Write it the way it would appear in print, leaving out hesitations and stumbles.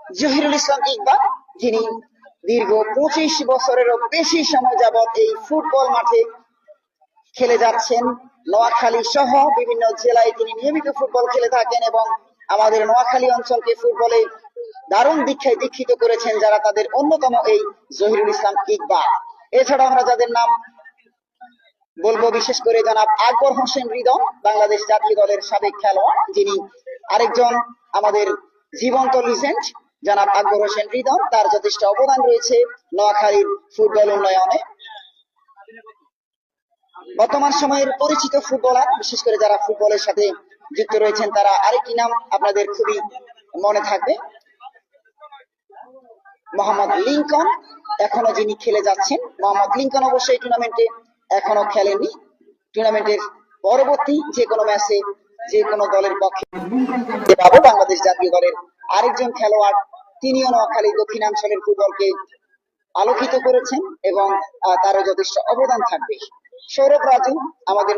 জহিরুল ইসলাম ইকবাল, যিনি দীর্ঘ 25 বছরেরও বেশি সময় যাবৎ এই ফুটবল মাঠে খেলে যাচ্ছেন। নোয়াখালী সহ বিভিন্ন জেলায় তিনি নিয়মিত ফুটবল খেলে থাকেন এবং আমাদের নোয়াখালী অঞ্চলকে ফুটবলে দারুণ দীক্ষিত করেছেন, যারা তাদের অন্যতম এই জহিরুল ইসলাম ইকবাল। এছাড়া আমরা যাদের নাম বলবো, বিশেষ করে জনাব আকবর হোসেন হৃদয়, বাংলাদেশ জাতীয় দলের সাবেক খেলোয়াড়, যিনি আরেকজন আমাদের জীবন্ত লিজেন্ড। জনাব আকবর হোসেন হৃদয়, তার যথেষ্ট অবদান রয়েছে নোয়াখালীর ফুটবল উন্নয়নে। বর্তমান সময়ের পরিচিত ফুটবলার, বিশেষ করে যারা ফুটবলের সাথে যুক্ত রয়েছেন, তারা আরেকটি নাম আপনাদের খুবই মনে থাকবে, মোহাম্মদ লিঙ্কন। এখনো যিনি খেলে যাচ্ছেন, মোহাম্মদ লিঙ্কন অবশ্যই টুর্নামেন্টে এখনো খেলেননি। টুর্নামেন্টের পরবর্তী যে কোনো ম্যাচে যে কোনো দলের পক্ষে পাবো। বাংলাদেশ জাতীয় দলের আরেকজন খেলোয়াড়, তিনিও নোয়াখালী দক্ষিণাঞ্চলের ফুটবলকে আলোকিত করেছেন এবং তারও যথেষ্ট অবদান থাকবে। সৌরভ রাজু আমাদের